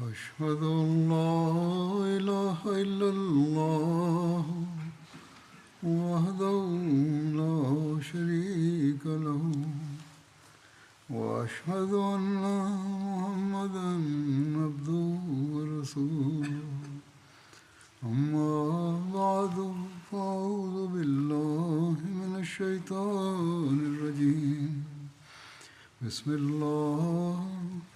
أشهد أن لا إله إلا الله وحده لا شريك له وأشهد أن محمدا عبده ورسوله أما بعد فأعوذ بالله من الشيطان الرجيم بسم الله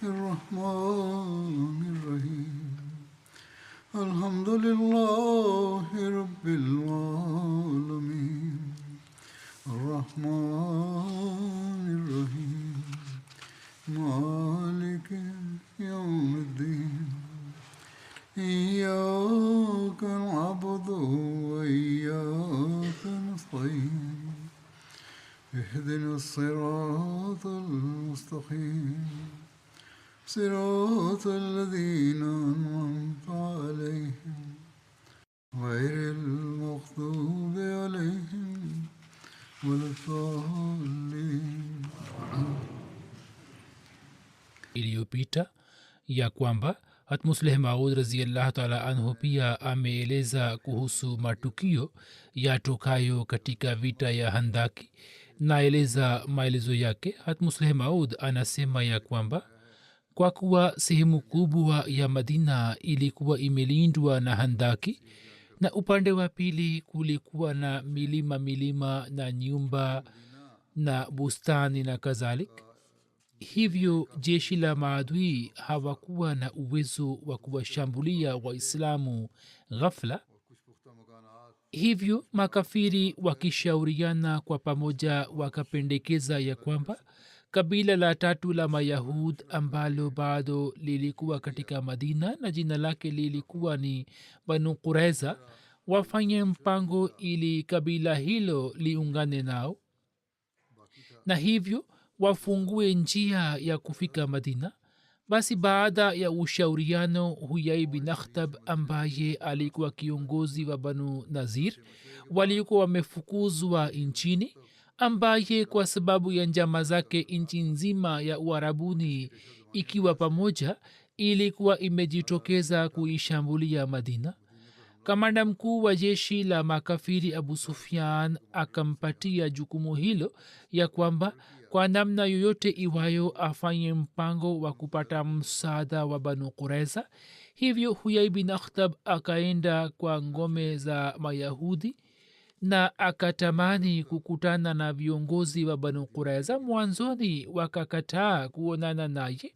الرحمن الرحيم الحمد لله رب العالمين الرحمن الرحيم مالك يوم الدين إياك نعبد وإياك نستعين اهدنا الصراط المستقيم صراط الذين أنعمت عليهم غير المغضوب عليهم ولا الضالين. iliyopita ya kwamba hatmusleh maud raziallahu taala anhu pia ameeleza kuhusu matukio yatokayo katika vita ya handaki. Naeleza maelezo yake. Hatmusleh maud anasema ya kwamba kwa kuwa sehemu kubwa ya madina ilikuwa imelindwa na handaki na upande wa pili kulikuwa na milima na nyumba na bustani na kadhalik, hivyo jeshi la maadui hawakuwa na uwezo wa kuwashambulia waislamu ghafla. Hivyo makafiri wakishauriana kwa pamoja wakapendekeza ya kwamba kabila la tatu la mayahud ambalo bado lilikuwa katika madina na jina lake lilikuwa ni banu qureza wafanye mpango ili kabila hilo liungane nao na hivyo wafungue njia ya kufika madina. Basi baada ya ushauriano, huyai bin akhtab ambaye alikuwa kiongozi wa banu nazir walikuwa wamefukuzwa nchini, ambaye kwa sababu ya njama zake nchi nzima ya uarabuni ikiwa pamoja ilikuwa imejitokeza kuishambulia madina. Kamanda mkuu wa jeshi la makafiri abu sufyan akampatia jukumu hilo ya kwamba kwa namna yoyote iwayo afanye mpango wa kupata msaada wa banu qureza. Hivyo huyai bin akhtab akaenda kwa ngome za mayahudi na akatamani kukutana na viongozi wa banu qureza. Mwanzoni wakakataa kuonana naye,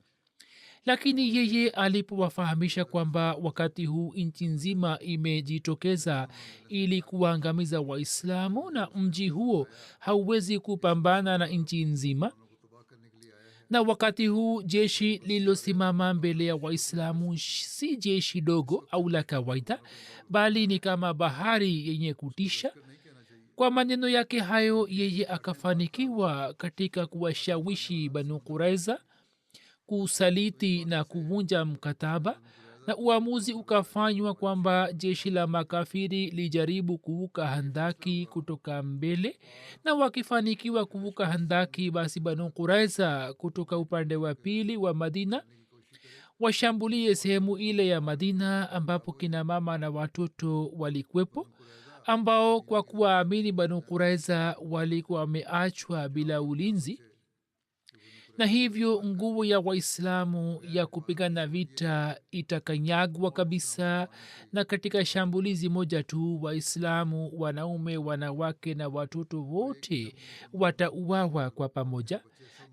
lakini yeye alipowafahamisha kwamba wakati huu nchi nzima imejitokeza ili kuangamiza waislamu na mji huo hauwezi kupambana na nchi nzima, na wakati huu jeshi lililosimama mbele ya waislamu si jeshi dogo au la kawaida, bali ni kama bahari yenye kutisha. Kwa maneno yake hayo, yeye akafanikiwa katika kuwashawishi banu quraiza kusaliti na kuvunja mkataba, na uamuzi ukafanywa kwamba jeshi la makafiri lijaribu kuvuka handaki kutoka mbele, na wakifanikiwa kuvuka handaki, basi banu quraiza kutoka upande wa pili wa madina washambulie sehemu ile ya madina ambapo kina mama na watoto walikwepo, ambao kwa kuwaamini banu quraiza walikuwa wameachwa bila ulinzi, na hivyo nguvu ya waislamu ya kupigana vita itakanyagwa kabisa, na katika shambulizi moja tu waislamu wanaume, wanawake na watoto wote watauawa kwa pamoja.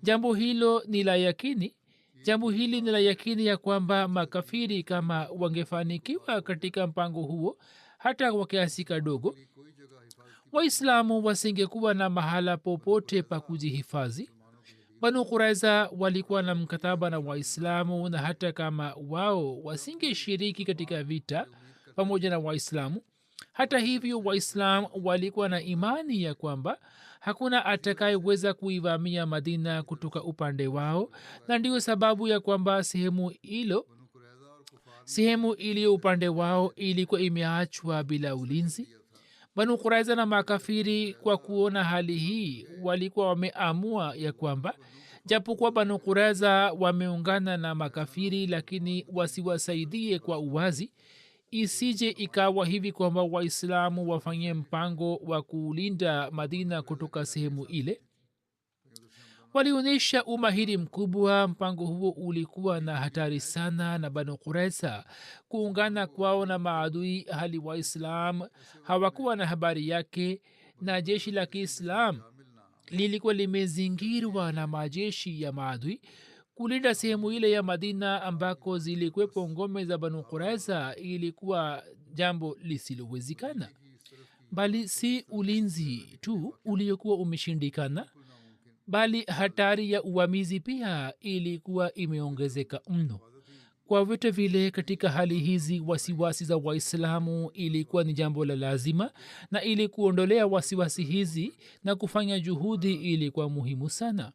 Jambo hili ni la yakini ya kwamba makafiri kama wangefanikiwa katika mpango huo hata kwa kiasi kadogo, waislamu wasingekuwa na mahala popote pa kujihifadhi. banu quraiza walikuwa na mkataba na waislamu, na hata kama wao wasingeshiriki katika vita pamoja na waislamu, hata hivyo waislamu walikuwa na imani ya kwamba hakuna atakayeweza kuivamia madina kutoka upande wao, na ndio sababu ya kwamba sehemu iliyo upande wao ilikuwa imeachwa bila ulinzi. banu quraiza na makafiri kwa kuona hali hii walikuwa wameamua ya kwamba japokuwa banu kureza wameungana na makafiri lakini wasiwasaidie kwa uwazi isije ikawa hivi kwamba waislamu wafanye mpango wa kulinda madina kutoka sehemu ile. walionyesha umahiri mkubwa. mpango huo ulikuwa na hatari sana na banu kureza kuungana kwao na maadui hali waislam hawakuwa na habari yake, na jeshi la kiislam lilikuwa limezingirwa na majeshi ya maadui. kulinda sehemu ile ya madina ambako zilikwepo ngome za banu kureza ilikuwa jambo lisilowezekana, bali si ulinzi tu uliokuwa umeshindikana, bali hatari ya uvamizi pia ilikuwa imeongezeka mno. kwa vyote vile katika hali hizi wasiwasi za waislamu ilikuwa ni jambo la lazima, na ili kuondolea wasiwasi hizi na kufanya juhudi ilikuwa muhimu sana.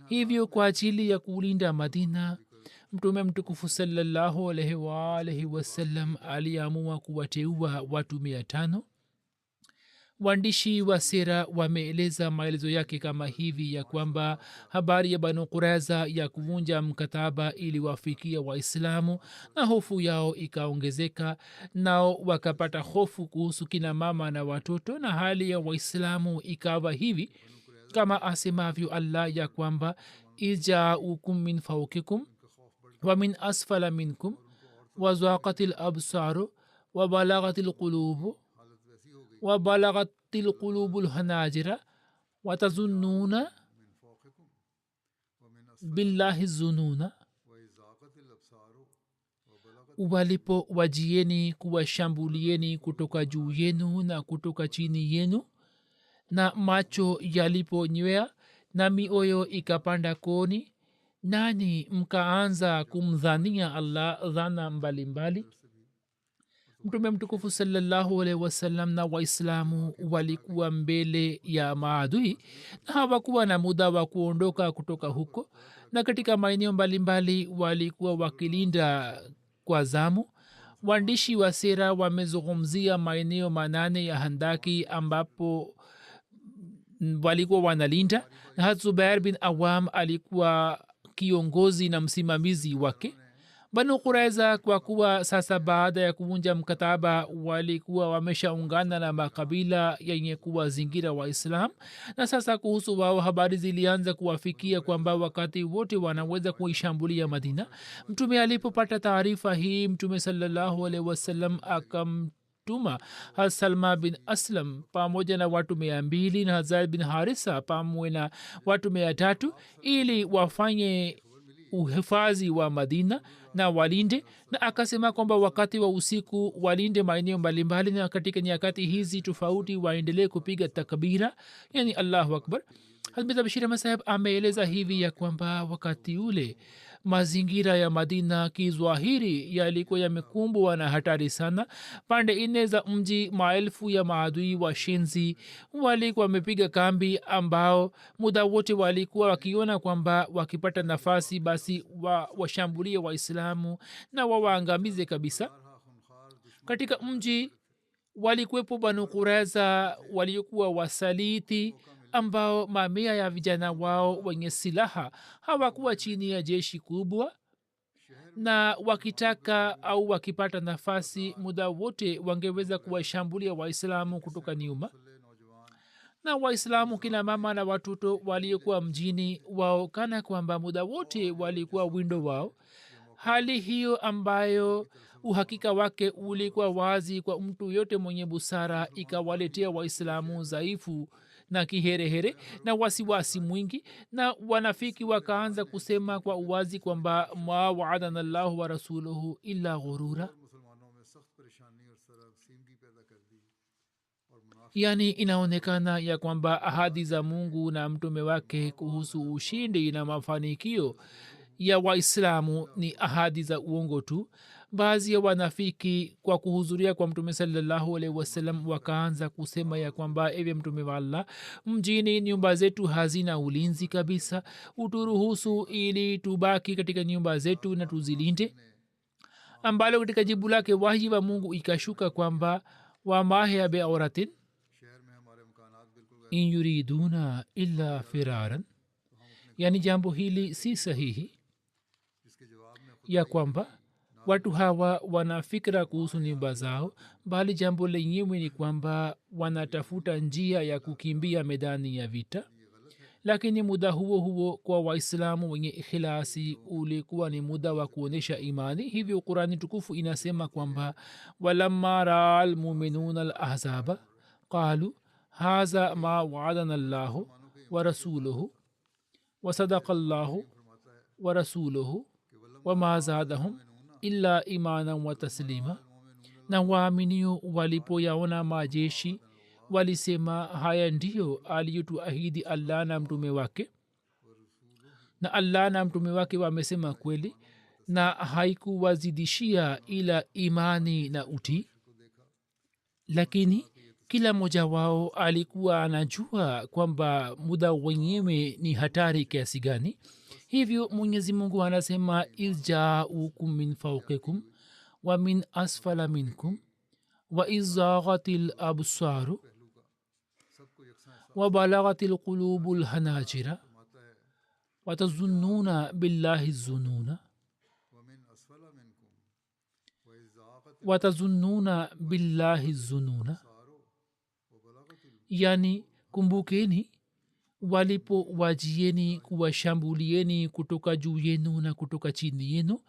hivyo kwa ajili ya kulinda madina, mtume mtukufu sallallahu alaihi wa alihi wasallam aliamua kuwateua watu 500. waandishi wa sera wameeleza maelezo yake kama hivi ya kwamba habari ya banu kureza ya kuvunja mkataba iliwafikia waislamu na hofu yao ikaongezeka, nao wakapata hofu kuhusu kina mama na watoto, na hali ya waislamu ikawa hivi kama asemavyo allah ya kwamba ijaukum min faukikum wa min asfala minkum wazaqatil absaru wa balagatil qulubu وبلغت القلوب الحناجر وتظنون بالله الظنون. walipo wajieni kuwashambulieni kutoka juu yenu na kutoka chini yenu, na macho yaliponywea na mioyo ikapanda koni, nani mkaanza kumdhania allah dhana mbalimbali. mtume mtukufu sallallahu alaihi wasallam na waislamu walikuwa mbele ya maadui na hawakuwa na muda wa kuondoka kutoka huko, na katika maeneo mbalimbali walikuwa wakilinda kwa zamu. waandishi wa sera wamezungumzia maeneo 8 ya handaki ambapo walikuwa wanalinda, na hat zubair bin awam alikuwa kiongozi na msimamizi wake. banu kureza kwa kuwa sasa baada ya kuvunja mkataba walikuwa wameshaungana na makabila yenye kuwa zingira wa islam, na sasa kuhusu wao habari zilianza kuwafikia kwamba wakati wote wanaweza kuishambulia madina. mtume alipopata taarifa hii, mtume sallallahu alaihi wasallam akamtuma salma bin aslam pamoja na watu 200 na zaid bin harisa pamoja na watu 300 ili wafanye uhifadhi wa madina na walinde, na akasema kwamba wakati wa usiku walinde maeneo mbalimbali, na katika nyakati hizi tofauti waendelee kupiga takbira, yani allahu akbar. hazrat bashir ahmad saheb ameeleza hivi ya kwamba wakati ule mazingira ya madina kizwahiri yalikuwa yamekumbwa na hatari sana. pande 4 za mji maelfu ya maadui wa shenzi walikuwa wamepiga kambi, ambao muda wote walikuwa wakiona kwamba wakipata nafasi basi washambulie waislamu na wawaangamize kabisa. katika mji walikuwepo banu kureza waliokuwa wasaliti, ambao mamia ya vijana wao wenye silaha hawakuwa chini ya jeshi kubwa, na wakitaka au wakipata nafasi muda wote wangeweza kuwashambulia waislamu kutoka nyuma. na waislamu kina mama na watoto waliokuwa mjini wao kana kwamba muda wote walikuwa windo wao. hali hiyo ambayo uhakika wake ulikuwa wazi kwa mtu yote mwenye busara ikawaletea waislamu dhaifu na kiherehere na wasiwasi mwingi, na wanafiki wakaanza kusema kwa uwazi kwamba ma waadana llahu wa rasuluhu illa ghurura. yani inaonekana ya kwamba ahadi za mungu na mtume wake kuhusu ushindi na mafanikio ya waislamu ni ahadi za uongo tu. baadhi ya wanafiki kwa kuhudhuria kwa mtume sallallahu alaihi wasallam wakaanza kusema ya kwamba ewe mtume wa allah, mjini nyumba zetu hazina ulinzi kabisa, uturuhusu ili tubaki katika nyumba zetu na tuzilinde. ambalo katika jibu lake wahi wa mungu ikashuka kwamba wamahya beauratin in yuriduna illa firaran, yaani jambo hili si sahihi ya kwamba watu hawa wana fikra kuhusu nyumba zao, bali jambo lenyewe ni kwamba wanatafuta njia ya kukimbia medani ya vita. Lakini muda huo huo kwa waislamu wenye ikhilasi ulikuwa ni muda wa kuonyesha imani. Hivyo qurani tukufu inasema kwamba walamma raa lmuminuna lahzaba qalu haza ma waadana llahu wa rasuluhu wasadaka llahu wa rasuluhu wama zadahum illa imanan wa taslima. Na waaminio walipoyaona majeshi walisema haya ndiyo aliyotuahidi allah na mtume wake, na allah na mtume wake wamesema kweli, na haikuwazidishia ila imani na utii. Lakini kila mmoja wao alikuwa anajua kwamba muda wenyewe ni hatari kiasi gani. hivyo mwenyezi mungu anasema izjaukum min faukikum wa min asfala minkum wa izzagati labsaru wa balagati lqulubu lhanajira watazununa billahi zununa watazununa billahi zununa. yani kumbukeni walipo wajieni kuwashambulieni kutoka juu yenu na kutoka chini yenu,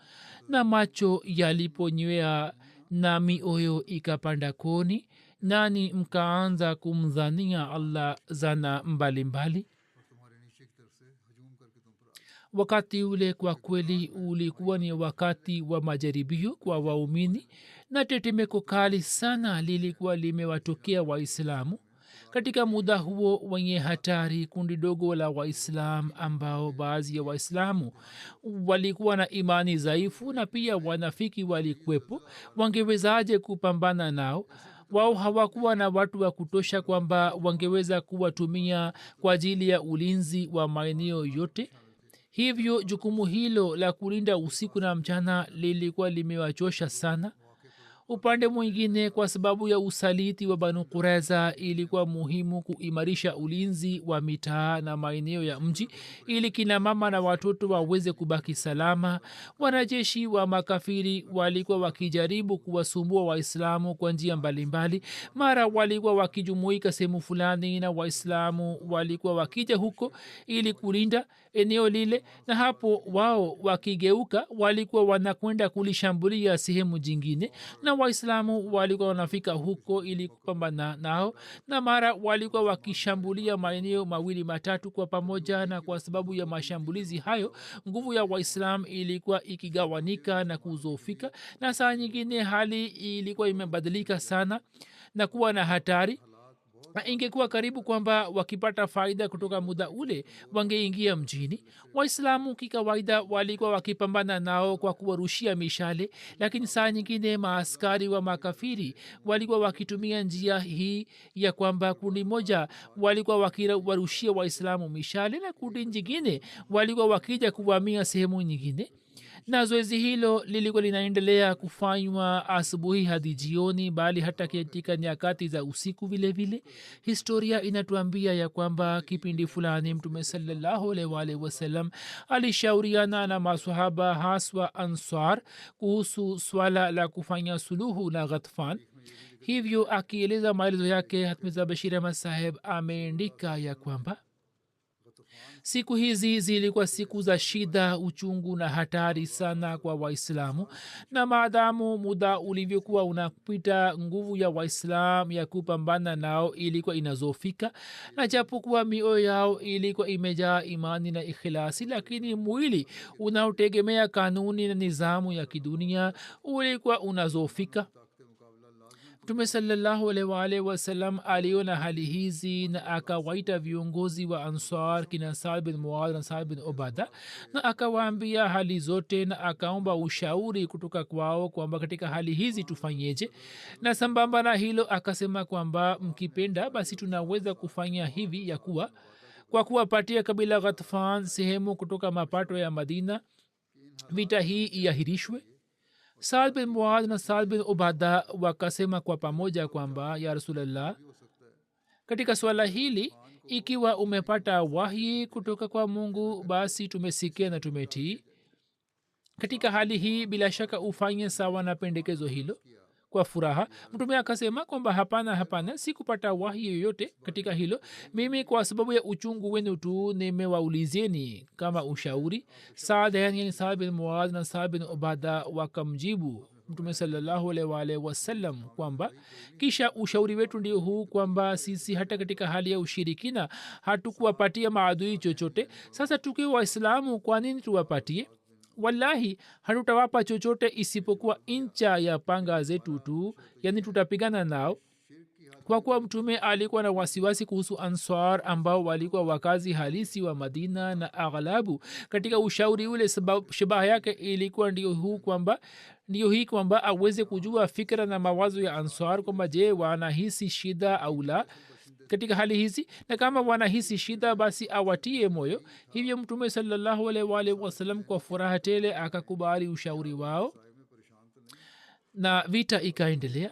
na macho yaliponywea na mioyo ikapanda koni, nani mkaanza kumdhania allah zana mbalimbali. wakati ule kwa kweli ulikuwa ni wakati wa majaribio kwa waumini, na tetemeko kali sana lilikuwa limewatokea waislamu. katika muda huo wenye hatari, kundi dogo la waislam ambao baadhi ya waislamu walikuwa na imani dhaifu na pia wanafiki walikwepo, wangewezaje kupambana nao? wao hawakuwa na watu wa kutosha kwamba wangeweza kuwatumia kwa ajili ya ulinzi wa maeneo yote. hivyo jukumu hilo la kulinda usiku na mchana lilikuwa limewachosha sana. upande mwingine, kwa sababu ya usaliti wa banu kureza, ilikuwa muhimu kuimarisha ulinzi wa mitaa na maeneo ya mji ili kina mama na watoto waweze kubaki salama. wanajeshi wa makafiri walikuwa wakijaribu kuwasumbua waislamu kwa njia mbalimbali. mara walikuwa wakijumuika sehemu fulani na waislamu walikuwa wakija huko ili kulinda eneo lile, na hapo wao wakigeuka walikuwa wanakwenda kulishambulia sehemu jingine, na waislamu walikuwa wanafika huko ili kupambana nao, na mara walikuwa wakishambulia maeneo mawili matatu kwa pamoja. na kwa sababu ya mashambulizi hayo nguvu ya waislamu ilikuwa ikigawanika na kuzofika, na saa nyingine hali ilikuwa imebadilika sana na kuwa na hatari, na ingekuwa karibu kwamba wakipata faida kutoka muda ule wangeingia mjini. waislamu kikawaida walikuwa wakipambana nao kwa kuwarushia mishale, lakini saa nyingine maaskari wa makafiri walikuwa wakitumia njia hii ya kwamba kundi moja walikuwa wakiwarushia waislamu mishale na kundi nyingine walikuwa wakija kuvamia sehemu nyingine, na zoezi hilo lilikuwa linaendelea kufanywa asubuhi hadi jioni, bali hata katika nyakati za usiku vile vile. historia inatuambia ya kwamba kipindi fulani mtume sallallahu alaihi wasallam alishauriana na masahaba haswa ansar kuhusu swala la kufanya suluhu na ghatfan. hivyo akieleza maelezo yake, hatmiza bashir ahmad saheb ameandika ya kwamba siku hizi zilikuwa siku za shida, uchungu na hatari sana kwa waislamu, na maadamu muda ulivyokuwa unapita, nguvu ya waislamu ya kupambana nao ilikuwa inazofika, na japokuwa mioyo yao ilikuwa imejaa imani na ikhilasi, lakini mwili unaotegemea kanuni na nizamu ya kidunia ulikuwa unazofika. mtume sallallahu alaihi wasallam aliona hali hizi na akawaita viongozi wa ansar kina saad bin muadh na saad bin ubada, na akawaambia hali zote na akaomba ushauri kutoka kwao kwamba katika hali hizi tufanyeje. na sambamba na hilo akasema kwamba mkipenda basi tunaweza kufanya hivi ya kuwa kwa kuwapatia kabila ghatfan sehemu kutoka mapato ya madina, vita hii iahirishwe. saad bin muadh na saad bin ubada wakasema kwa pamoja kwamba ya rasulllah, katika swala hili ikiwa umepata wahi kutoka kwa mungu basi tumesikia na tumetii katika hali hii bila shaka ufanye sawa na pendekezo hilo kwa furaha. Mtume akasema kwamba hapana sikupata wahi yoyote katika hilo. Mimi kwa sababu ya uchungu wenu tu nimewaulizeni kama ushauri. Saad yani Saad bin Muadh na Saad bin Ubada wakamjibu mtume sallallahu alaihi wasallam kwamba kisha ushauri wetu ndio huu kwamba sisi hata katika hali ya ushirikina hatukuwapatia maadui chochote. Sasa tukiwa waislamu kwa nini tuwapatie? wallahi hatutawapa chochote isipokuwa incha ya panga zetu tu, yani tutapigana nao. Kwa kuwa mtume alikuwa na wasiwasi kuhusu answar ambao walikuwa wakazi halisi wa madina, na aghlabu katika ushauri ule shabaha yake ilikuwa ndio hii kwamba aweze kujua fikra na mawazo ya answar kwamba je wanahisi shida au la katika hali hizi, na kama wanahisi shida basi awatie moyo. Hivyo mtume sallallahu alaihi wasallam kwa furaha tele akakubali ushauri wao na vita ikaendelea.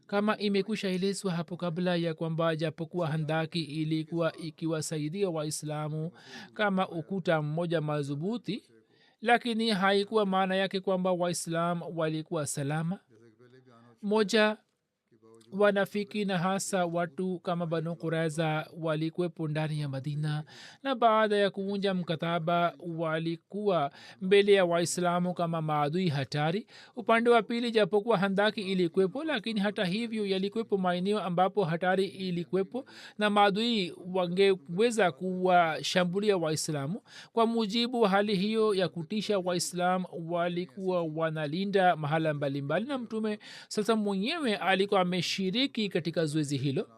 Kama imekwisha elezwa hapo kabla ya kwamba japokuwa handaki ilikuwa ikiwasaidia waislamu kama ukuta mmoja madhubuti, lakini haikuwa maana yake kwamba waislam walikuwa salama. moja wanafiki na hasa watu kama Banu Quraiza walikuwepo ndani ya Madina, na baada ya kuvunja mkataba walikuwa mbele ya waislamu kama maadui hatari. Upande wa pili japokuwa handaki ilikuwepo, lakini hata hivyo yalikuwepo maeneo ambapo hatari ilikuwepo na maadui wangeweza kuwashambulia waislamu. Kwa mujibu wa hali hiyo ya kutisha, waislamu walikuwa wanalinda mahala mbalimbali, na mtume sasa mwenyewe alikuwa ameshiriki katika zoezi hilo.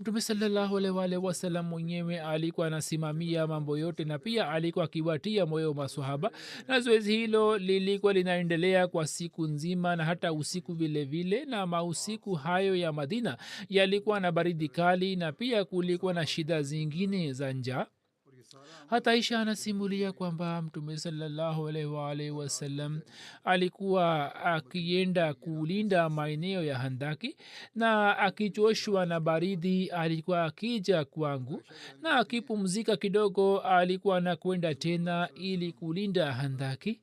Mtume sallallahu alaihi wasallam mwenyewe alikuwa anasimamia mambo yote, na pia alikuwa akiwatia moyo maswahaba, na zoezi hilo lilikuwa linaendelea kwa siku nzima na hata usiku vile vile. Na mausiku hayo ya Madina yalikuwa na baridi kali, na pia kulikuwa na shida zingine za njaa. hata Isha anasimulia kwamba mtume sallallahu alaihi wasallam alikuwa akienda kulinda maeneo ya handaki, na akichoshwa na baridi alikuwa akija kwangu, na akipumzika kidogo alikuwa anakwenda tena ili kulinda handaki.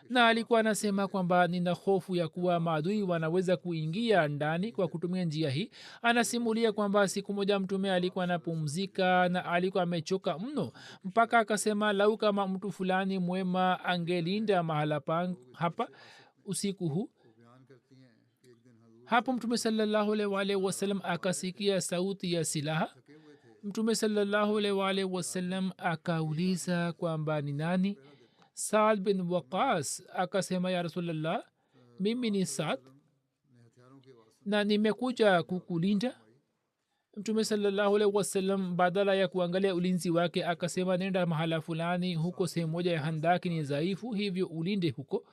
Na alikuwa anasema kwamba nina hofu ya kuwa maadui wanaweza kuingia ndani kwa kutumia njia hii. Anasimulia kwamba siku moja mtume alikuwa anapumzika na alikuwa amechoka mno, mpaka akasema lau kama mtu fulani mwema angelinda mahala hapa usiku huu. Hapo mtume sallallahu alaihi wasallam akasikia sauti ya silaha. Mtume sallallahu alaihi wasallam akauliza kwamba ni nani? Saad bin Waqas akasema, ya Rasulallah, mimi ni Saad na nimekuja kukulinda. Mtume sallallahu alaihi wasallam badala ya kuangalia ulinzi wake akasema, nenda mahala fulani, huko sehemu moja ya handaki ni dhaifu, hivyo ulinde huko.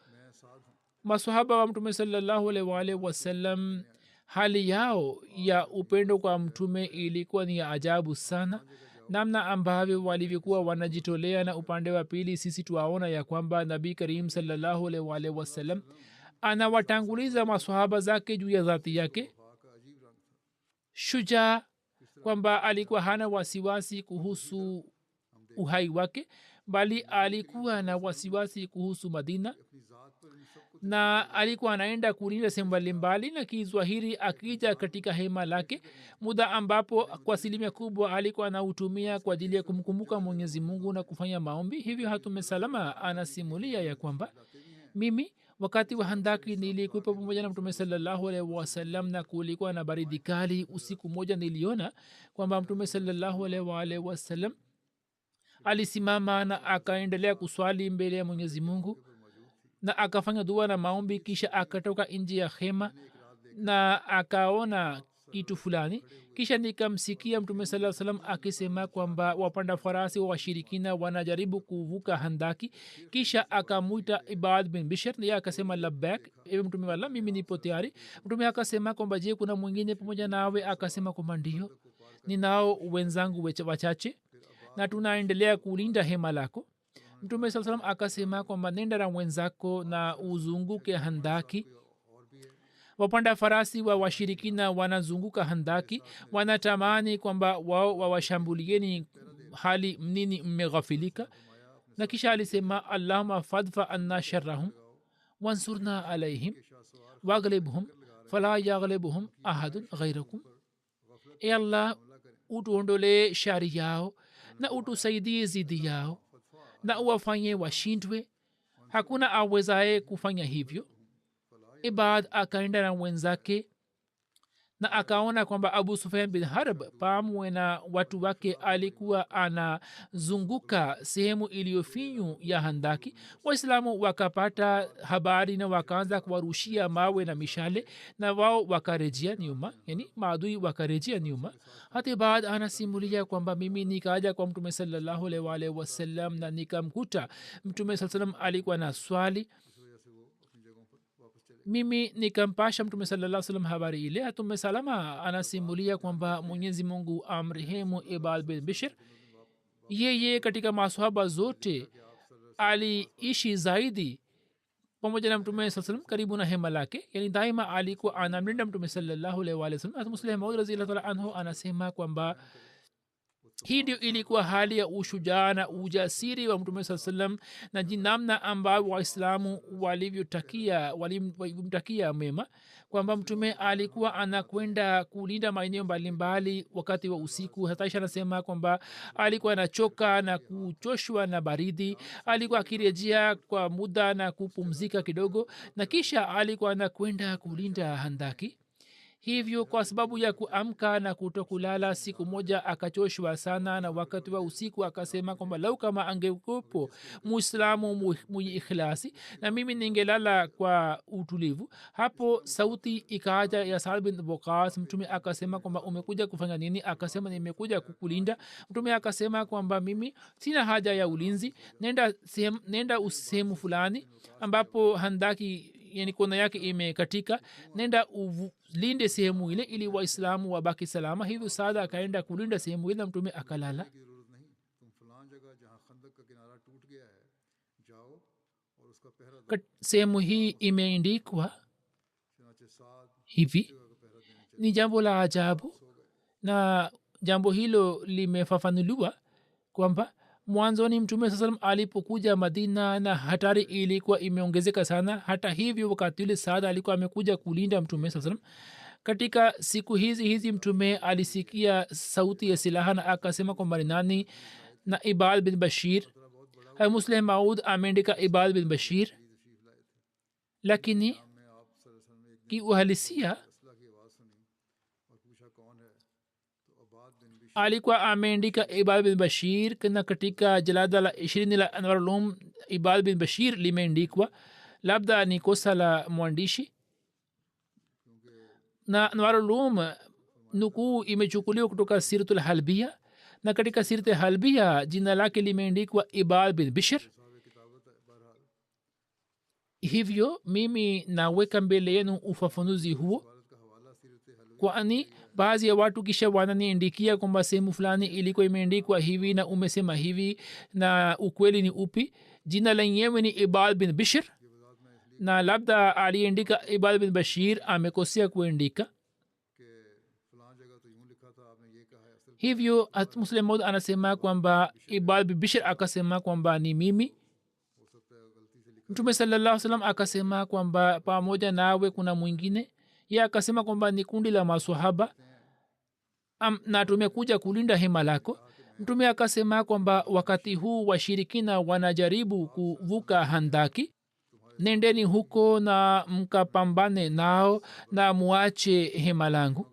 Masahaba wa mtume sallallahu alaihi wasallam hali yao ya upendo kwa mtume ilikuwa ni ya ajabu sana, namna ambavyo walivyokuwa wanajitolea. Na upande wa pili sisi tuwaona ya kwamba nabii karim sallallahu alaihi wasallam anawatanguliza maswahaba zake juu ya dhati yake. Shujaa kwamba alikuwa hana wasiwasi kuhusu uhai wake, bali alikuwa na wasiwasi kuhusu Madina, na alikuwa anaenda kulinda sehemu mbalimbali, na kizwahiri akija katika hema lake, muda ambapo kwa asilimia kubwa alikuwa anautumia kwa ajili ya kumkumbuka Mwenyezi Mungu na kufanya maombi. Hivyo Hatume Salama anasimulia ya kwamba mimi wakati wa handaki nilikuwepo pamoja na mtume sallallahu alaihi wasallam, na kulikuwa na baridi kali. Usiku moja niliona kwamba mtume sallallahu alaihi wasallam alisimama na akaendelea kuswali mbele ya Mwenyezi Mungu na akafanya dua na maombi, kisha akatoka nje ya hema na akaona kitu fulani. Kisha nikamsikia mtume sallallahu alaihi wasallam akisema kwamba wapanda farasi wa washirikina wanajaribu kuvuka handaki. Kisha akamwita Ibad bin Bishr, yeye akasema labbaik, ewe mtume wala, mimi nipo tayari. Mtume akasema kwamba je, kuna mwingine pamoja nawe? Akasema kwamba ndio, ninao wenzangu wachache na tunaendelea kulinda hema lako. Mtume saa salam akasema kwamba nenda na mwenzako na uzunguke handaki. wapanda farasi wa washirikina wanazunguka handaki wanatamani kwamba wao wawashambulieni hali mnini mmeghafilika na kisha alisema allahuma fadfa anna sharrahum wansurna alaihim waglibhum fala yaglibuhum ahadun ghairakum e allah utuondolee shari yao na utusaidie zidi yao na uwafanye washindwe hakuna awezaye kufanya hivyo ibad akaenda na wenzake na akaona kwamba abu sufian bin harb pamwe na watu wake alikuwa anazunguka sehemu iliyofinyu ya handaki waislamu wakapata habari na wakaanza kuwarushia mawe na mishale na wao wakarejea nyuma yani maadui wakarejea nyuma hata baad anasimulia kwamba mimi nikaja kwa mtume sallallahu alaihi wasallam na nikamkuta mtume saa salam alikuwa na swali mimi nikampasha mtume salaa salam habari ile hatume salama anasimulia kwamba mwenyezi mungu amrehemu ibad bin bishr yeye katika masahaba zote aliishi zaidi pamoja na mtume saa salam karibu na hema lake yani daima alikuwa anamlinda mtume salallahu alaihi wa sallam muslim maud raziallahu taala anhu anasema kwamba hii ndio ilikuwa hali ya ushujaa na ujasiri wa mtume saa salam na jinamna ambayo waislamu walimtakia mema kwamba mtume alikuwa anakwenda kulinda maeneo mbalimbali wakati wa usiku hataisha anasema kwamba alikuwa anachoka na kuchoshwa na baridi alikuwa akirejea kwa muda na kupumzika kidogo na kisha alikuwa anakwenda kulinda handaki hivyo kwa sababu ya kuamka na kutokulala siku moja akachoshwa sana na wakati wa usiku akasema kwamba lau kama angekupo muislamu mwenye ikhlasi na mimi ningelala kwa utulivu hapo sauti ikaaja ya saad bin waqas mtume akasema kwamba umekuja kufanya nini akasema nimekuja kukulinda mtume akasema kwamba mimi sina haja ya ulinzi nenda sehemu fulani ambapo handaki yani kona yake imekatika nenda linde sehemu ile ili waislamu wabaki salama hivyo saada akaenda kulinda sehemu ile mtume akalala sehemu hii imeandikwa hivi ni jambo la ajabu na jambo hilo limefafanuliwa kwamba mwanzoni mtume saa salam alipokuja madina na hatari ilikuwa imeongezeka sana hata hivyo wakati ule saada alikuwa amekuja kulinda mtume saa salam katika siku hizi mtume alisikia sauti ya silaha na akasema kwamba ni nani na ibad bin bashir muslim maud ameandika ibad bin bashir lakini kiuhalisia alikuwa ameandika ibad bin bashir na katika jalada la 20 la anwarulum ibad bin bashir limeandikwa labda ni kosa la mwandishi na anwarulum nukuu imechukuliwa kutoka siratul halbia na katika siratul halbia jina lake limeandikwa ibad bin bishr hivyo mimi naweka mbele yenu ufafanuzi huo kwani baadhi ya watu kisha wananiandikia kwamba sehemu fulani ilikuwa imeandikwa hivi na umesema hivi na ukweli ni upi jina lenyewe ni ibad bin bishr na labda aliandika ibad bin bashir amekosea kuandika hivyo muslim maud anasema kwamba ibad bin bishr akasema kwamba ni mimi mtume sallallahu salam akasema kwamba pamoja nawe kuna mwingine ye akasema kwamba ni kundi la maswahaba na tumekuja kulinda hema lako mtume akasema kwamba wakati huu washirikina wanajaribu kuvuka handaki nendeni huko na mkapambane nao na muache hema langu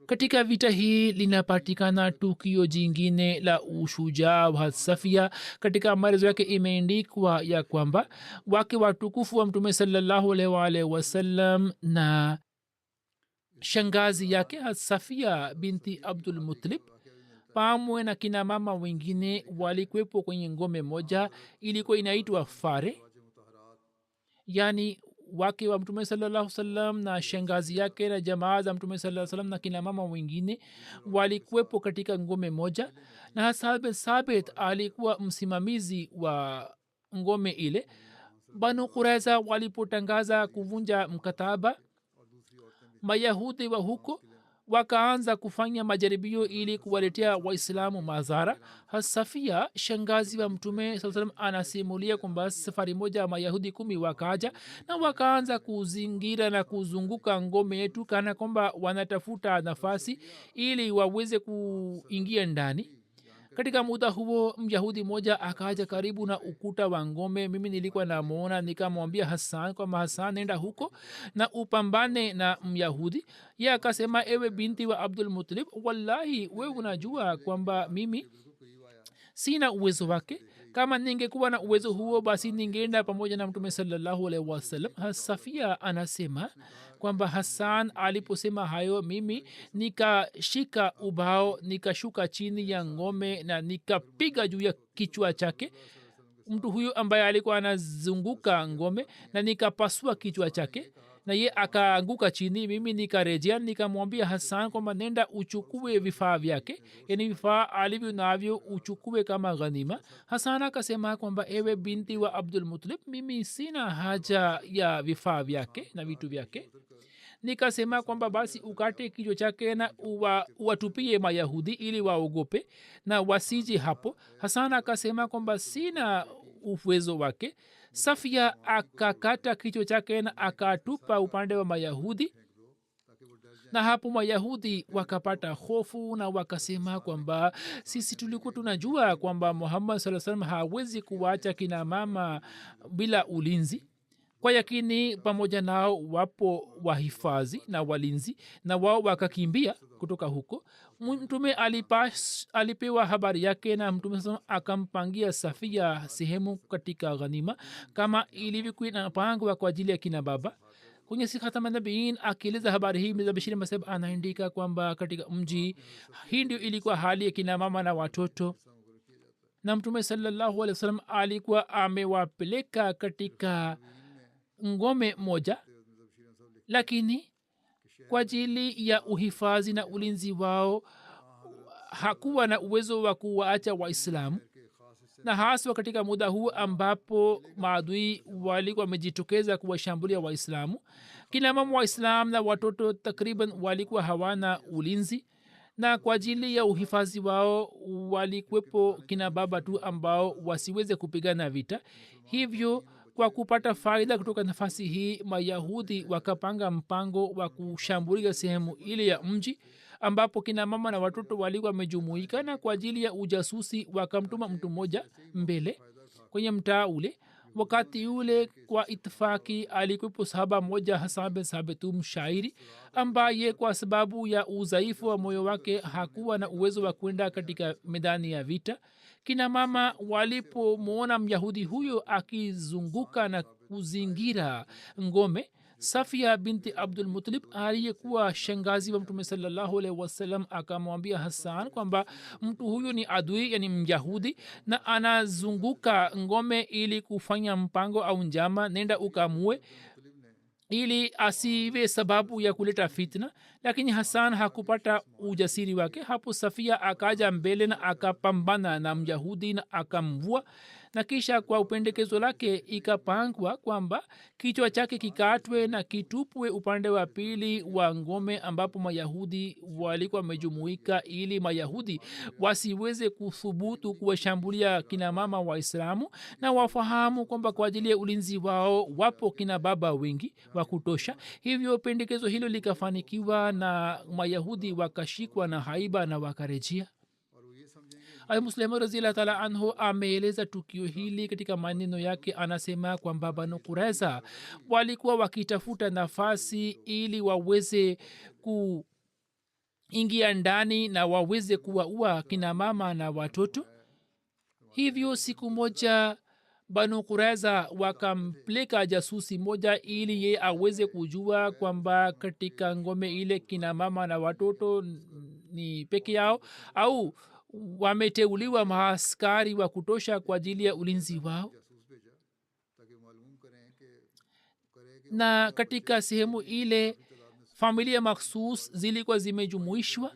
katika vita hii linapatikana tukio jingine la ushujaa wa safia katika maelezo yake imeandikwa ya kwamba wake watukufu wa mtume sallallahu alaihi wasallam na shangazi yake safia binti abdul muttalib pamwe na kina mama wengine walikwepo kwenye ngome moja ilikuwa inaitwa fare yani wake wa mtume sallallahu salam na shangazi yake na jamaa za mtume sallallahu salam na kina mama wengine walikuwepo katika ngome moja na Hassan bin Sabit alikuwa msimamizi wa ngome ile banu kuraiza walipotangaza kuvunja mkataba, mayahudi wa huko wakaanza kufanya majaribio ili kuwaletea waislamu madhara. Hasafia shangazi wa mtume saa salam anasimulia kwamba safari moja mayahudi 10 wakaja na wakaanza kuzingira na kuzunguka ngome yetu kana kwamba wanatafuta nafasi ili waweze kuingia ndani. Katika muda huo myahudi moja akaja karibu na ukuta wa ngome. Mimi nilikuwa namwona, nikamwambia Hasan kwamba Hasan, nenda huko na upambane na myahudi. Ye akasema, ewe binti wa Abdul Muttalib, wallahi we unajua kwamba mimi sina uwezo wake. Kama ningekuwa na uwezo huo basi ningeenda pamoja na mtume sallallahu alaihi wasallam. Safia anasema kwamba Hasan aliposema hayo, mimi nikashika ubao, nikashuka chini ya ngome na nikapiga juu ya kichwa chake mtu huyo ambaye alikuwa anazunguka ngome, na nikapasua kichwa chake na ye akaanguka chini. Mimi nikarejea nikamwambia Hasan kwamba nenda uchukue vifaa vyake, yani vifaa alivyo navyo uchukue kama ghanima. Hasan akasema kwamba ewe binti wa Abdul Muttalib, mimi sina haja ya vifaa vyake na vitu vyake. Nikasema kwamba basi ukate kichwa chake na uwatupie mayahudi ili waogope na wasiji hapo. Hasan akasema kwamba sina uwezo wake. Safia akakata kichwa chake na akatupa upande wa mayahudi, na hapo mayahudi wakapata hofu na wakasema kwamba sisi tulikuwa tunajua kwamba Muhammad sallallahu alaihi wasallam hawezi kuwacha kina mama bila ulinzi. Kwa yakini pamoja nao wapo wahifadhi na walinzi, na wao wakakimbia kutoka huko. Mtume alipewa habari yake na mtume akampangia Safia sehemu katika ghanima kama ilivyokuwa inapangwa kwa ajili ya kina baba. Kwenye Khatama Nabiin akieleza habari hii, Mirza Bashir Masab anaandika kwamba katika mji hii ndio ilikuwa hali ya kina mama na watoto, na mtume sallallahu alaihi wasallam alikuwa amewapeleka katika ngome moja, lakini kwa ajili ya uhifadhi na ulinzi wao hakuwa na uwezo wa kuwaacha Waislamu, na haswa katika muda huu ambapo maadui walikuwa wamejitokeza kuwashambulia Waislamu. Kina mama Waislamu na watoto takriban walikuwa hawana ulinzi, na kwa ajili ya uhifadhi wao walikuwepo kina baba tu ambao wasiweze kupigana vita. Hivyo kwa kupata faida kutoka nafasi hii, mayahudi wakapanga mpango wa kushambulia sehemu ile ya mji ambapo kina mama na watoto walikuwa wamejumuika, na kwa ajili ya ujasusi wakamtuma mtu mmoja mbele kwenye mtaa ule. Wakati ule kwa itifaki alikuwepo sahaba moja, Hasan bin Sabitu, mshairi ambaye kwa sababu ya udhaifu wa moyo wake hakuwa na uwezo wa kwenda katika medani ya vita. Kina mama walipomwona myahudi huyo akizunguka na kuzingira ngome, Safia binti Abdul Muttalib aliyekuwa shangazi wa mtume sallallahu alaihi wasallam akamwambia Hasan kwamba mtu huyu ni adui, yani myahudi, na anazunguka ngome ili kufanya mpango au njama, nenda ukamue ili asiwe sababu ya kuleta fitna. Lakini Hasan hakupata ujasiri wake. Hapo Safia akaja mbele na akapambana na myahudi na akamvua, na kisha kwa upendekezo lake ikapangwa kwamba kichwa chake kikatwe na kitupwe upande wa pili wa ngome ambapo mayahudi walikuwa wamejumuika, ili mayahudi wasiweze kuthubutu kuwashambulia kina mama Waislamu, na wafahamu kwamba kwa ajili ya ulinzi wao wapo kina baba wengi wa kutosha. Hivyo pendekezo hilo likafanikiwa na mayahudi wakashikwa na haiba na wakarejea. Muslimu radhiyallahu ta'ala anhu ameeleza tukio hili katika maneno yake. Anasema kwamba Banu Qurayza walikuwa wakitafuta nafasi ili waweze kuingia ndani na waweze kuwaua kina mama na watoto. Hivyo siku moja Banu Qurayza wakampeleka jasusi moja ili ye aweze kujua kwamba katika ngome ile kina mama na watoto ni peke yao au wameteuliwa maaskari wa kutosha kwa ajili ya ulinzi wao. Na katika sehemu ile familia makhsus zilikuwa zimejumuishwa.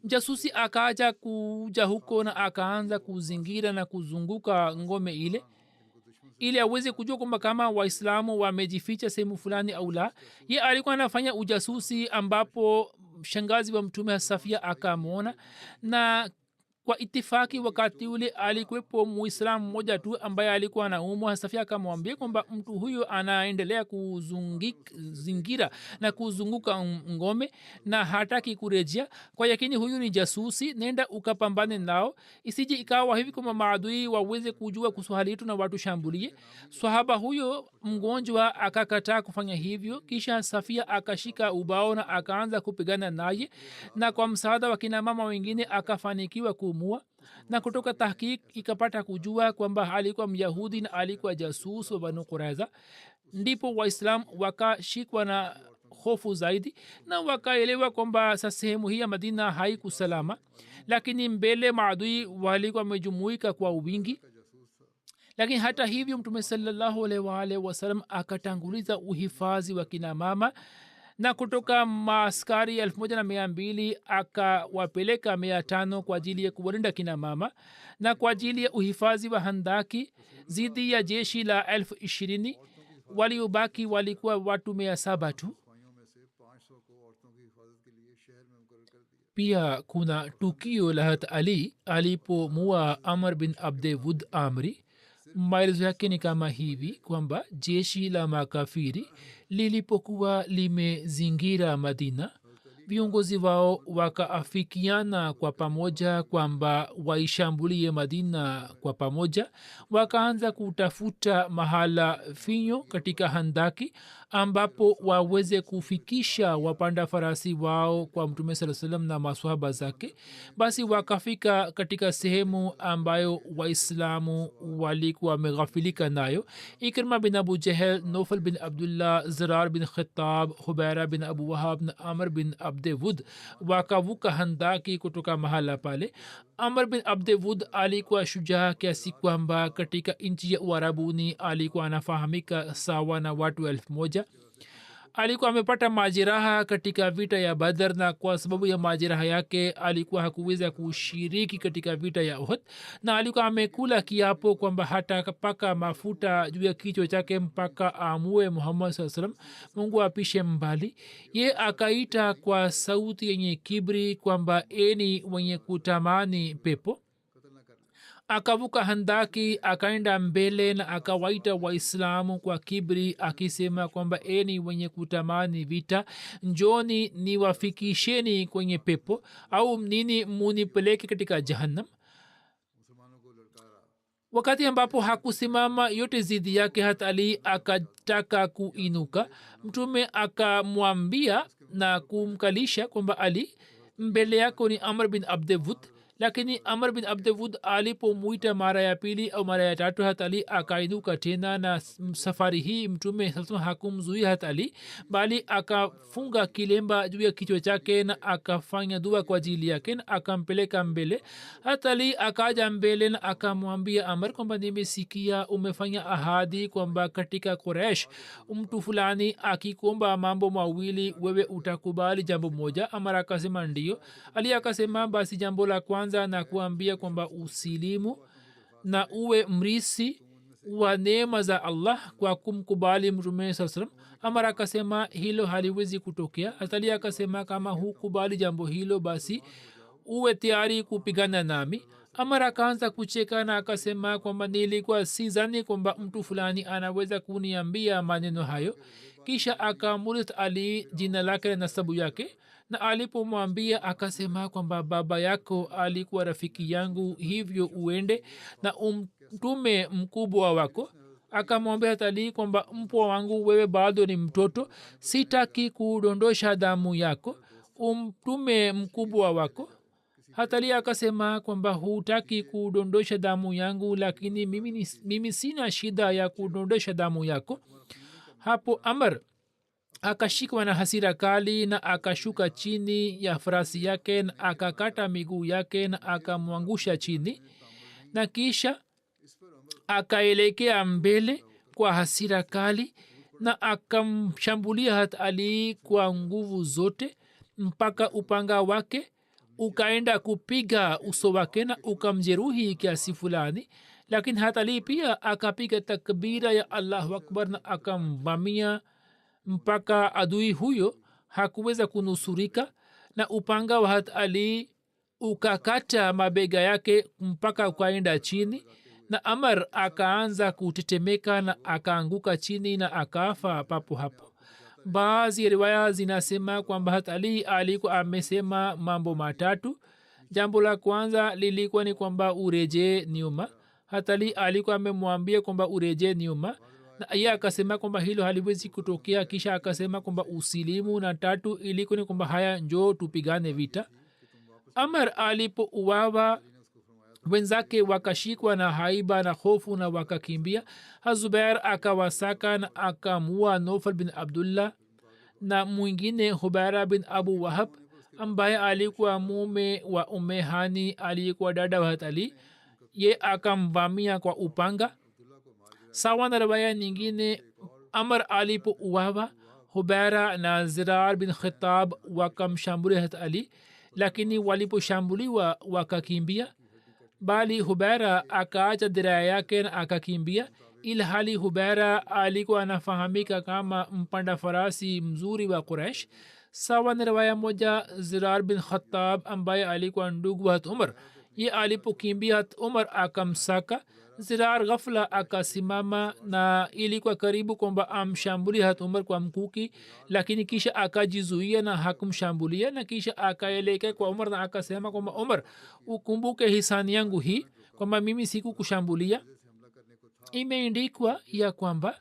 Jasusi akaja kuja huko na akaanza kuzingira na kuzunguka ngome ile ili aweze kujua kwamba kama waislamu wamejificha sehemu fulani au la. Ye alikuwa anafanya ujasusi ambapo shangazi wa mtume Safia akamwona, na kwa itifaki wakati ule alikuwepo muislamu mmoja tu ambaye alikuwa anaumwa. Safia akamwambia kwamba mtu huyo anaendelea kuzingira na kuzunguka ngome na hataki kurejea, kwa yakini huyu ni jasusi, nenda ukapambane nao, isije ikawa hivi kwamba maadui waweze kujua kuhusu hali yetu na watu shambulie. Swahaba huyo mgonjwa akakataa kufanya hivyo. Kisha Safia akashika ubao na akaanza kupigana naye, na kwa msaada wa kina mama wengine akafanikiwa kumua, na kutoka tahqiq ikapata kujua kwamba alikuwa myahudi na alikuwa jasus wa Banu Quraiza. Ndipo waislam wakashikwa na hofu zaidi na wakaelewa kwamba sehemu hii ya Madina haikusalama, lakini mbele maadui walikuwa wamejumuika kwa wingi. Lakini hata hivyo Mtume sallallahu alaihi wasallam akatanguliza uhifadhi wa kina mama, na kutoka maaskari 1200 akawapeleka 500 kwa ajili ya kuwalinda kina mama na kwa ajili ya uhifadhi wa handaki zidi ya jeshi la 20,000. Waliobaki walikuwa watu 700 tu. Pia kuna tukio la Hat Ali alipomua Amr bin Abde Wud Amri. Maelezo yake ni kama hivi kwamba jeshi la makafiri lilipokuwa limezingira Madina, viongozi wao wakaafikiana kwa pamoja kwamba waishambulie Madina kwa pamoja. Wakaanza kutafuta mahala finyo katika handaki ambapo waweze kufikisha wapanda farasi wao kwa Mtume sallallahu alaihi wasallam na maswahaba zake. Basi wakafika katika sehemu ambayo waislamu walikuwa wameghafilika nayo. Ikrima bin Abu Jahel, Nufal bin Abdullah, Zirar bin Khattab, Hubaira bin Abu Wahab na Amr bin Abde Wud wakavuka handaki kutoka mahala pale. Amr bin Abde Wud alikuwa shujaa kiasi kwamba katika nchi ya Uarabuni alikuwa anafahamika sawa na watu 1,000. Alikuwa amepata majeraha katika vita ya Badr, na kwa sababu ya majeraha yake alikuwa hakuweza kushiriki katika vita ya Uhud, na alikuwa amekula kiapo kwamba hata paka mafuta juu ya kichwa chake mpaka amue Muhammad sallallahu alaihi wasallam, Mungu apishe mbali. Ye akaita kwa sauti yenye kibri kwamba eni wenye kutamani pepo. Akavuka handaki akaenda mbele na akawaita waislamu kwa kibri akisema kwamba eni wenye kutamani vita, njoni niwafikisheni kwenye pepo au nini munipeleke katika jahannam. Wakati ambapo hakusimama yote zidi yake, hata Ali akataka kuinuka. Mtume akamwambia na kumkalisha kwamba Ali, mbele yako ni Amr bin Abde Wud. Lakini Amr bin Abde Wud alipomwita mara ya pili au mara ya tatu, hata Ali akainuka tena, na safari hii Mtume sasa hakumzuia hata Ali, bali akafunga kilemba juu ya kichwa chake na akafanya dua kwa ajili yake na akampeleka mbele. Hata Ali akaja mbele na akamwambia Amr kwamba nimesikia umefanya ahadi kwamba katika Quraysh mtu fulani akikuomba mambo mawili wewe utakubali jambo moja. Amr akasema ndio. Ali akasema basi jambo la kwanza na kuambia kwamba usilimu na uwe mrisi wa neema za Allah kwa kumkubali Mtume sallallahu alaihi wasallam. Amr akasema hilo haliwezi kutokea. Atali akasema kama hukubali jambo hilo basi uwe tayari kupigana nami. Amr akaanza kucheka na akasema kwamba nilikuwa sidhani kwamba mtu fulani anaweza kuniambia maneno hayo. Kisha akamuuliza Ali jina lake na nasabu yake, na alipomwambia akasema kwamba baba yako alikuwa rafiki yangu, hivyo uende na umtume mkubwa wako. Akamwambia Ali kwamba mpwa wangu, wewe bado ni mtoto, sitaki kudondosha damu yako, umtume mkubwa wako. Hatali akasema kwamba hutaki kudondosha damu yangu, lakini mimi sina shida ya kudondosha damu yako. Hapo Amr akashikwa na hasira kali na akashuka chini ya farasi yake na akakata miguu yake na akamwangusha chini, na kisha akaelekea mbele kwa hasira kali na akamshambulia hata Ali kwa nguvu zote mpaka upanga wake ukaenda kupiga uso wake na ukamjeruhi kiasi fulani, lakini hat ali pia akapiga takbira ya allahu akbar na akamvamia mpaka adui huyo hakuweza kunusurika, na upanga wa hat ali ukakata mabega yake mpaka ukaenda chini, na amar akaanza kutetemeka na akaanguka chini na akafa papo hapo. baadhi ya riwaya zinasema kwamba hat ali alikuwa amesema mambo matatu. jambo la kwanza lilikuwa ni kwamba urejee nyuma. hat ali alikuwa amemwambia kwamba urejee nyuma, na iye akasema kwamba hilo haliwezi kutokea. kisha akasema kwamba usilimu, na tatu ilikuwa ni kwamba haya njoo tupigane vita. amar alipouawa wenzake wakashikwa na haiba na hofu na wakakimbia. hazubair akawasaka na akamua nofal bin abdullah, na mwingine hubaira bin abu wahab ambaye alikuwa mume wa umehani, alikuwa dada wa hatali. ye akamvamia kwa upanga. sawa na riwaya nyingine, amar alipouawa hubaira na zirar bin khitab wakamshambulia hatali, lakini waliposhambuliwa wakakimbia, bali hubaira akaacha diraya yake na akakimbia, ilhali hubaira alikuwa anafahamika kama mpanda farasi mzuri wa Quraysh. sawa na riwaya moja, zirar bin khattab ambaye alikuwa ndugu wa umar, ye alipokimbia umar akamsaka. zirar ghafla akasimama na ilikuwa karibu kwamba amshambulia hat umar kwa mkuki, lakini kisha akajizuia na hakumshambulia, na kisha akaelekea kwa umar na akasema kwamba umar, ukumbuke hisani yangu hii kwamba mimi siku kushambulia. imeandikwa ya kwamba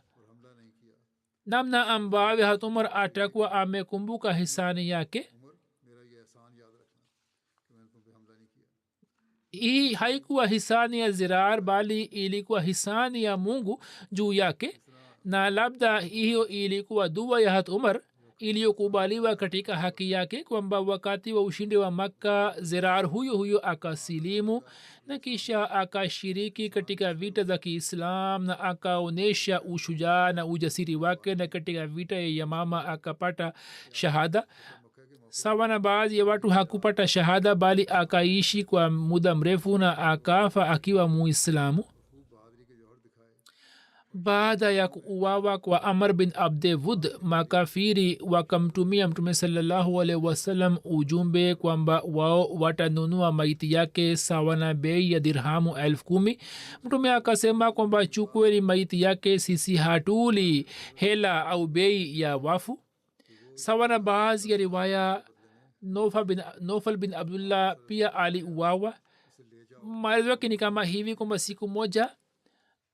namna ambavyo hat umar atakuwa amekumbuka hisani yake, hii haikuwa hisani ya zirar bali ilikuwa hisani ya mungu juu yake, na labda hiyo ilikuwa dua ya hat umar iliyokubaliwa katika haki yake, kwamba wakati wa ushindi wa makka zirar huyo huyo akasilimu na kisha akashiriki katika vita za kiislam na akaonyesha ushujaa na ujasiri wake, na katika vita ya yamama akapata shahada. sawa na baadhi ya watu hakupata shahada bali akaishi kwa muda mrefu na akafa akiwa muislamu. baada ya kuuawa kwa amr bin abdewud, makafiri wakamtumia mtume sallallahu alaihi wasallam ujumbe kwamba wao watanunua maiti yake sawa na bei ya dirhamu 10,000. mtume akasema kwamba chukueni maiti yake, sisi hatuli hela au bei ya wafu. sawa na baadhi ya riwaya, nofal bin abdullah pia aliuawa. maelezo yake ni kama hivi kwamba siku moja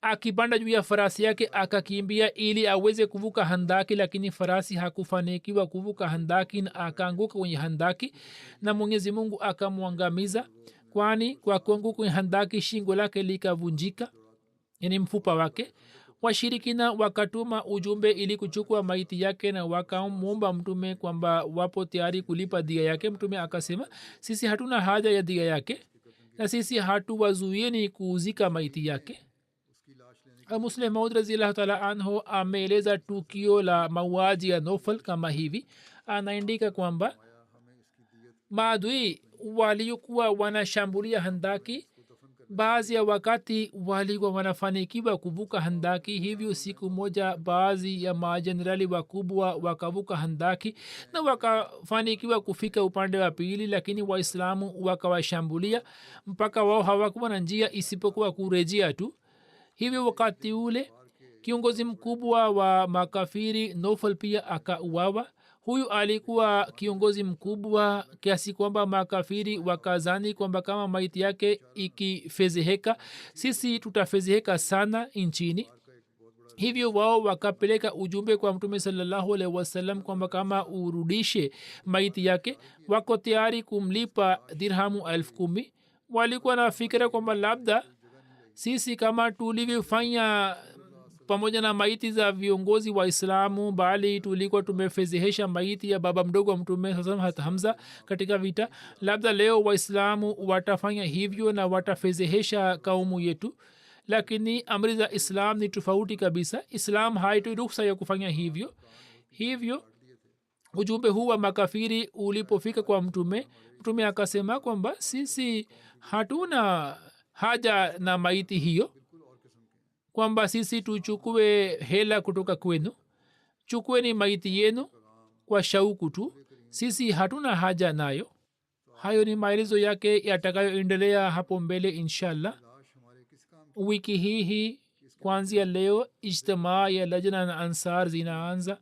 akipanda juu ya farasi yake akakimbia ili aweze kuvuka handaki, lakini farasi hakufanikiwa kuvuka handaki na akaanguka kwenye handaki, na mwenyezi mungu akamwangamiza, kwani kwa kuanguka kwenye handaki shingo lake likavunjika, yani mfupa wake. washirikina wakatuma ujumbe ili kuchukua maiti yake na wakamwomba mtume kwamba wapo tayari kulipa dia yake. mtume akasema, sisi hatuna haja ya dia yake na sisi hatuwazuieni kuuzika maiti yake. Muslim Maud radhiyallahu ta'ala anhu ameeleza tukio la mauaji ya Nofal kama hivi. Anaandika kwamba maadui waliokuwa wanashambulia handaki baadhi ya wakati walikuwa wanafanikiwa kuvuka handaki. hivyo siku moja baadhi ya majenerali wakubwa wakavuka handaki na wakafanikiwa kufika upande wa pili, lakini waislamu wakawashambulia mpaka wao hawakuwa na njia isipokuwa kurejea tu. hivyo wakati ule kiongozi mkubwa wa makafiri Nofal pia akauawa. huyu alikuwa kiongozi mkubwa kiasi kwamba makafiri wakazani kwamba kama maiti yake ikifezeheka sisi tutafezeheka sana nchini. hivyo wao wakapeleka ujumbe kwa mtume sallallahu alaihi wasallam kwamba kama urudishe maiti yake, wako tayari kumlipa dirhamu 10,000. walikuwa na fikira kwamba labda sisi kama tulivyofanya pamoja na maiti za viongozi wa Islamu, bali tulikuwa tumefezehesha maiti ya baba mdogo wa mtume Hamza katika vita, labda leo waislamu watafanya hivyo na watafezehesha kaumu yetu. lakini amri za Islam ni tofauti kabisa. Islam haitoi ruhusa ya kufanya hivyo. ujumbe huu wa makafiri ulipofika kwa mtume, mtume akasema kwamba sisi hatuna haja na maiti hiyo, kwamba sisi tuchukue hela kutoka kwenu, chukueni maiti yenu kwa shauku tu, sisi hatuna haja nayo. hayo ni maelezo yake yatakayoendelea hapo mbele inshallah. wiki hii kuanzia leo ijtimaa ya lajna na ansar zinaanza.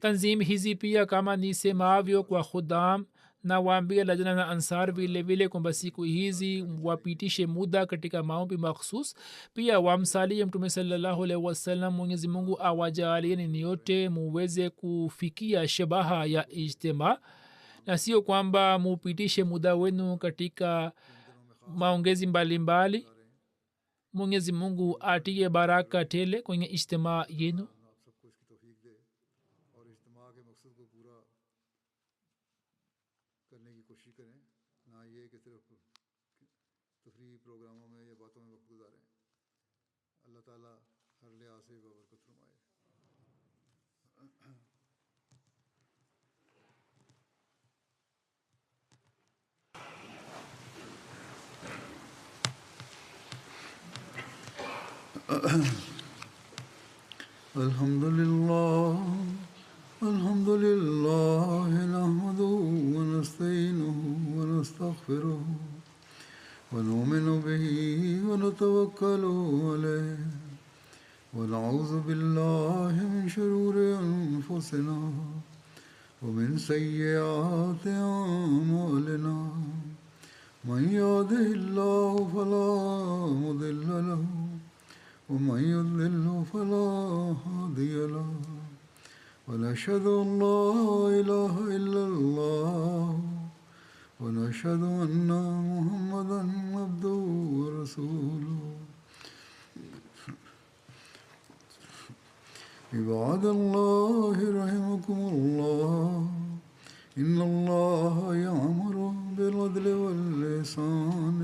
tanzim hizi pia kama nisemavyo kwa khudam na waambia lajna na ansar vile vile kwamba siku hizi wapitishe muda katika maombi makhsus. pia wamsalie mtume sallallahu alaihi wasallam, mwenyezi mungu awajalieni nyote muweze kufikia shabaha ya ijtimaa, na sio kwamba mupitishe muda wenu katika maongezi mbalimbali. mwenyezi mungu atie baraka tele kwenye ijtimaa yenu. الحمد لله نحمده ونستعينه ونستغفره ونؤمن به ونتوكل عليه ونعوذ بالله من شرور أنفسنا ومن سيئات أعمالنا. من يهده الله فلا مضل له ومن يضلل فلا هادي له ونشهد أن لا إله إلا الله ونشهد أن محمدا عبده ورسوله. عباد الله رحمكم الله، إن الله يأمر بالعدل والإحسان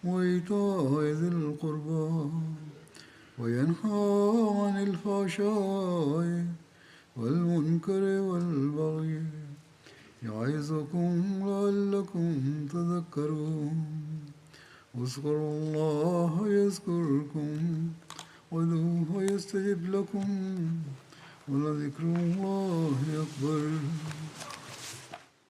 وإيتاء ذي القربى وينهى عن الفحشاء والمنكر والبغي يعظكم لعلكم تذكرون. اذكروا الله يذكركم وادعوه يستجب لكم ولذكر الله أكبر.